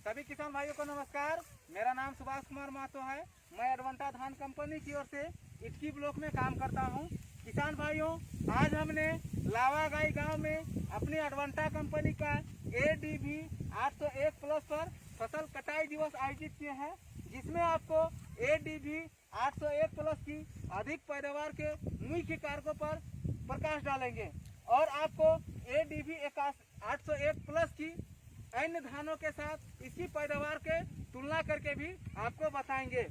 सभी किसान भाइयों को नमस्कार। मेरा नाम सुभाष कुमार महतो है। मैं एडवांटा धान कंपनी की ओर से इटकी ब्लॉक में काम करता हूं। किसान भाइयों, आज हमने लावागाई गांव में अपनी एडवांटा कंपनी का ADV 801 प्लस पर फसल कटाई दिवस आयोजित किए हैं, जिसमें आपको ADV 801 प्लस की अधिक पैदावार के मुख्य कारकों पर प्रकाश डालेंगे और आपको ADV 801 प्लस की अन्य धानों के साथ इसकी पैदावार के तुलना करके भी आपको बताएंगे।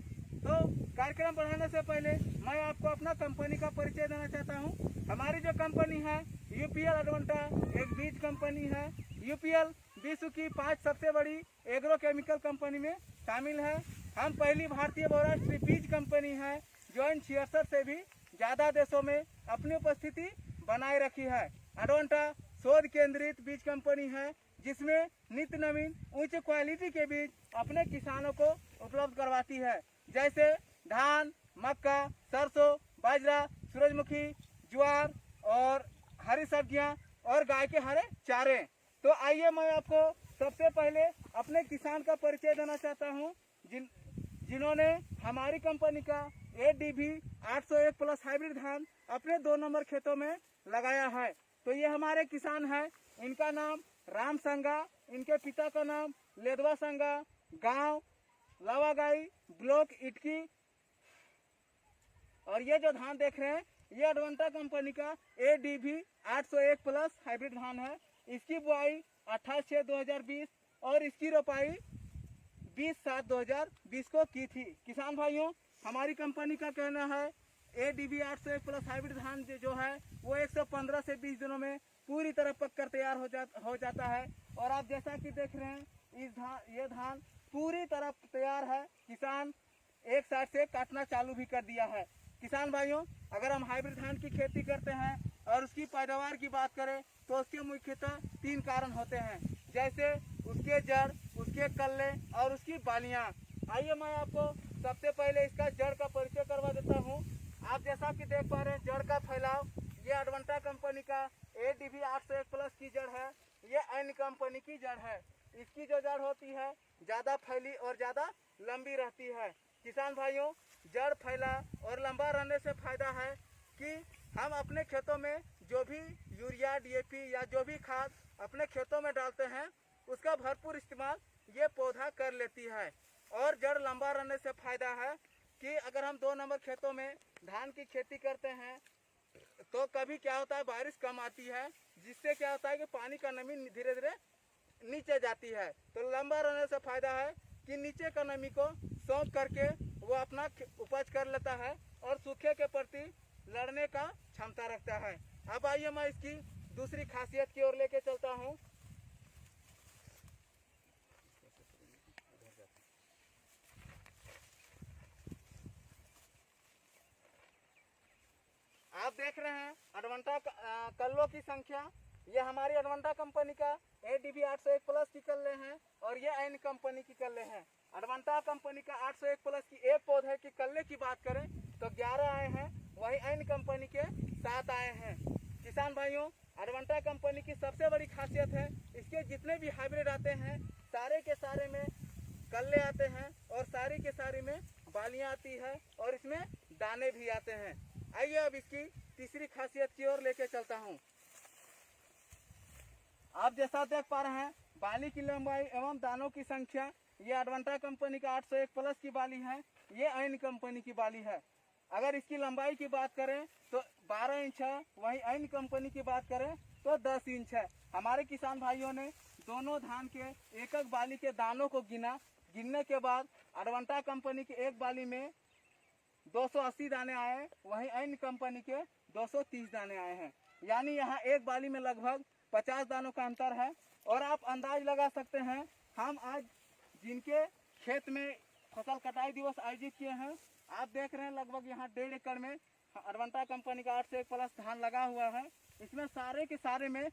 तो कार्यक्रम बढ़ाने से पहले मैं आपको अपना कंपनी का परिचय देना चाहता हूं। हमारी जो कंपनी है UPL एडवांटा एक बीज कंपनी है। UPL विश्व की 5 सबसे बड़ी एग्रो केमिकल कंपनी में शामिल है। हम पहली भारतीय बहुराष्ट्रीय बीज कंपनी है जो इन 66 से भी ज्यादा देशों में अपनी उपस्थिति बनाए रखी है। एडवांटा शोध केंद्रित बीज कंपनी है जिसमें नित्य नवीन उच्च क्वालिटी के बीज अपने किसानों को उपलब्ध करवाती है, जैसे धान, मक्का, सरसों, बाजरा, सूरजमुखी, ज्वार और हरी सब्जियां और गाय के हरे चारे। तो आइए मैं आपको सबसे पहले अपने किसान का परिचय देना चाहता हूं, जिन्होंने हमारी कंपनी का ADV 801 प्लस हाइब्रिड धान अपने 2 नंबर खेतों में लगाया है। तो ये हमारे किसान हैं। इनका नाम राम संगा, इनके पिता का नाम लेदवा संगा, गांव लावागाई, ब्लॉक इटकी। और ये जो धान देख रहे हैं ये एडवांटा कंपनी का ADV 801 प्लस हाइब्रिड धान है। इसकी बुआई 28/6/2020 और इसकी रोपाई 20/7/2020 को की थी। किसान भाइयों, हमारी कंपनी का कहना है ADV 801 प्लस हाइब्रिड धान जो है वो 115 से 20 दिनों में पूरी तरह पककर तैयार हो जाता है। और आप जैसा कि देख रहे हैं ये धान पूरी तरह तैयार है। किसान एक साइड से काटना चालू भी कर दिया है। किसान भाइयों, अगर हम हाइब्रिड धान की खेती करते हैं और उसकी पैदावार की बात करें तो उसके मुख्यतः 3 कारण होते हैं, जैसे उसके जड़, उसके कल्ले और उसकी बालियां। आइए मैं आपको सबसे पहले इसका जड़ का परिचय करवा देता हूँ। आप जैसा कि देख पा रहे हैं जड़ का फैलाव, ये एडवांटा कंपनी का ADV 801 प्लस की जड़ है। ये अन्य कंपनी की जड़ है। इसकी जो जड़ होती है ज्यादा फैली और ज्यादा लंबी रहती है। किसान भाइयों, जड़ फैला और लंबा रहने से फायदा है कि हम अपने खेतों में जो भी यूरिया, DAP या जो भी खाद अपने खेतों में डालते हैं उसका भरपूर इस्तेमाल ये पौधा कर लेती है। और जड़ लंबा रहने से फायदा है कि अगर हम 2 नंबर खेतों में धान की खेती करते हैं तो कभी क्या होता है बारिश कम आती है, जिससे क्या होता है कि पानी का नमी धीरे धीरे नीचे जाती है। तो लंबा रहने से फायदा है कि नीचे का नमी को सोख करके वो अपना उपज कर लेता है और सूखे के प्रति लड़ने का क्षमता रखता है। अब आइए मैं इसकी दूसरी खासियत की ओर लेके चलता हूँ। आप देख रहे हैं एडवांटा कल्लों की संख्या। ये हमारी एडवांटा कंपनी का ADV 801 प्लस की कल्ले हैं और ये अन्य कंपनी की कल्ले हैं। एडवांटा कंपनी का 801 प्लस की एक पौधे की कल्ले की बात करें तो 11 आए हैं, वही अन्य कंपनी के 7 आए हैं। किसान भाइयों, एडवांटा कंपनी की सबसे बड़ी खासियत है इसके जितने भी हाइब्रिड आते हैं सारे के सारे में कल्ले आते हैं और सारी के सारी में बालियां आती है और इसमें दाने भी आते हैं। आइए अब इसकी तीसरी खासियत की ओर लेके चलता हूँ। आप जैसा देख पा रहे हैं बाली की लंबाई एवं दानों की संख्या, ये एडवांटा कंपनी का 801 प्लस की बाली है, ये अन्य कंपनी की बाली है। अगर इसकी लंबाई की बात करें तो 12 इंच है, वहीं अन्य कंपनी की बात करें तो 10 इंच है। हमारे किसान भाइयों ने दोनों धान के एक एक बाली के दानों को गिनने के बाद एडवांटा कंपनी की एक बाली में 280 दाने आए, वहीं अन्य कंपनी के 230 दाने आए हैं। यानी यहाँ एक बाली में लगभग 50 दानों का अंतर है। और आप अंदाज लगा सकते हैं हम आज जिनके खेत में फसल कटाई दिवस आयोजित किए हैं, आप देख रहे हैं लगभग यहाँ 1.5 एकड़ में एडवांटा कंपनी का 801 प्लस धान लगा हुआ है। इसमें सारे के सारे में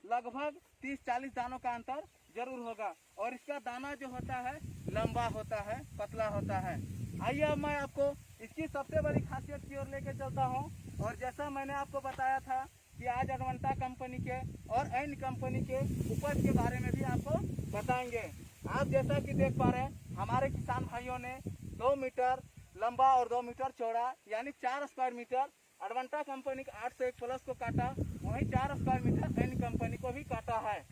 लगभग 30-40 दानों का अंतर जरूर होगा और इसका दाना जो होता है लंबा होता है, पतला होता है। आइए अब मैं आपको इसकी सबसे बड़ी खासियत की ओर लेके चलता हूँ। और जैसा मैंने आपको बताया था कि आज एडवांटा कंपनी के और अन्य कंपनी के उपज के बारे में भी आपको बताएंगे। आप जैसा कि देख पा रहे हैं हमारे किसान भाइयों ने 2 मीटर लंबा और 2 मीटर चौड़ा यानी 4 स्क्वायर मीटर अडवांटा कंपनी का 801 प्लस को काटा, वहीं 4 स्क्वायर मीटर एन कंपनी को भी काटा है।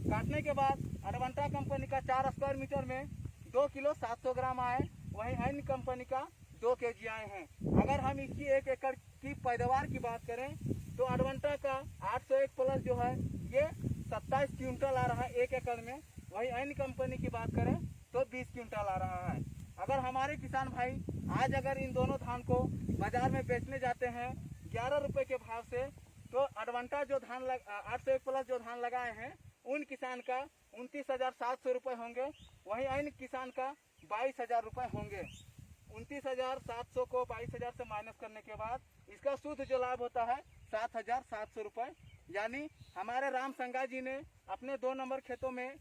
काटने के बाद अडवांटा कंपनी का 4 स्क्वायर मीटर में 2 किलो 700 ग्राम आए, वहीं एन कंपनी का 2 केजी आए हैं। अगर हम इसकी 1 एकड़ की पैदावार की बात करें तो अडवांटा का 801 प्लस जो है ये 27 क्विंटल आ रहा है 1 एकड़ में, वहीं एन कंपनी की बात करें तो 20 क्विंटल आ रहा है। अगर हमारे किसान भाई आज अगर इन दोनों धान को बाजार में बेचने जाते हैं 11 रुपए के भाव से, तो अडवांटा जो धान 801 प्लस जो धान लगाए हैं उन किसान का 29,700 रुपये होंगे, वहीं अन्य किसान का 22,000 रुपये होंगे। 29,700 को 22,000 से माइनस करने के बाद इसका शुद्ध जो लाभ होता है 7,700 रुपये। यानी हमारे राम संगा जी ने अपने 2 नंबर खेतों में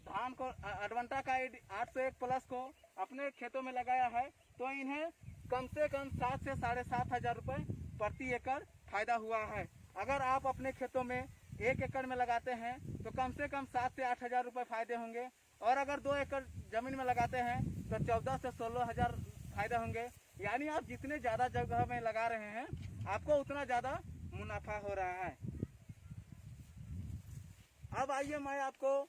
धान को अडवांटा का 801 प्लस को अपने खेतों में लगाया है, तो इन्हें कम से कम 7 से 7,500 रुपये प्रति एकड़ फायदा हुआ है। अगर आप अपने खेतों में 1 एकड़ में लगाते हैं तो कम से कम 7 से 8,000 रुपये फायदे होंगे, और अगर 2 एकड़ जमीन में लगाते हैं तो 14 से 16,000 फायदा होंगे। यानी आप जितने ज़्यादा जगह में लगा रहे हैं आपको उतना ज़्यादा मुनाफा हो रहा है। अब आइए मैं आपको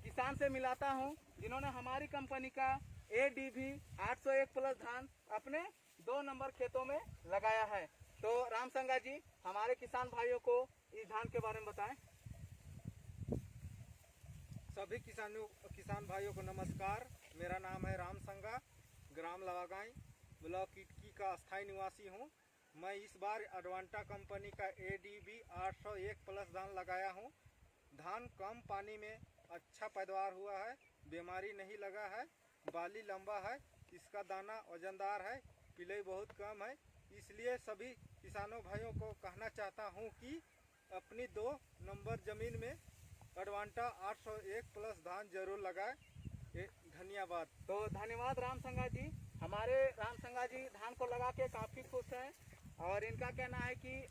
किसान से मिलाता हूं जिन्होंने हमारी कंपनी का ADV 801 प्लस धान अपने 2 नंबर खेतों में लगाया है। तो राम संगा जी हमारे किसान भाइयों को इस धान के बारे में बताएं। सभी किसान भाइयों को नमस्कार। मेरा नाम है राम संगा, ग्राम लवागाई, ब्लॉक इटकी का अस्थायी निवासी हूं। मैं इस बार अडवांटा कंपनी का ADV 801 प्लस धान लगाया हूं। धान कम पानी में अच्छा पैदावार हुआ है, बीमारी नहीं लगा है, बाली लंबा है, इसका दाना वजनदार है, पिलई बहुत कम है। इसलिए सभी किसानों भाइयों को कहना चाहता हूं कि अपनी 2 नंबर ज़मीन में अडवांटा 801 प्लस धान जरूर लगाएं। धन्यवाद। तो धन्यवाद राम संगा जी। हमारे राम संगा जी धान को लगा के काफ़ी खुश हैं और इनका कहना है कि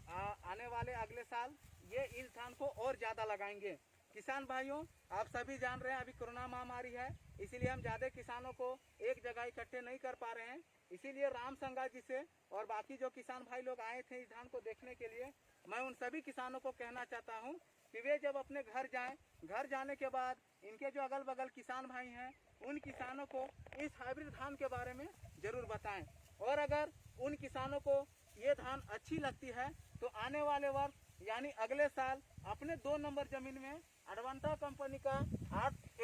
आने वाले अगले साल ये इस धान को और ज़्यादा लगाएंगे। किसान भाइयों आप सभी जान रहे हैं अभी कोरोना महामारी है, इसीलिए हम ज़्यादा किसानों को एक जगह इकट्ठे नहीं कर पा रहे हैं। इसीलिए राम संगा जी से और बाकी जो किसान भाई लोग आए थे इस धान को देखने के लिए, मैं उन सभी किसानों को कहना चाहता हूं कि वे जब अपने घर जाएं, घर जाने के बाद इनके जो अगल बगल किसान भाई हैं उन किसानों को इस हाइब्रिड धान के बारे में ज़रूर बताएं। और अगर उन किसानों को ये धान अच्छी लगती है तो आने वाले वर्ष यानी अगले साल अपने 2 नंबर ज़मीन में अडवांटा कंपनी का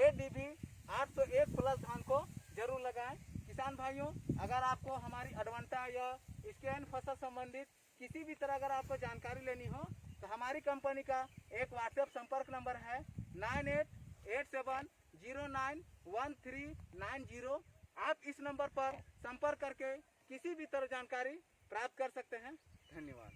ADV 801 प्लस धान को जरूर लगाएं। किसान भाइयों अगर आपको हमारी अडवांटा या इसके अन्य फसल संबंधित किसी भी तरह अगर आपको जानकारी लेनी हो तो हमारी कंपनी का एक व्हाट्सएप संपर्क नंबर है 9887091390। आप इस नंबर पर संपर्क करके किसी भी तरह जानकारी प्राप्त कर सकते हैं। धन्यवाद।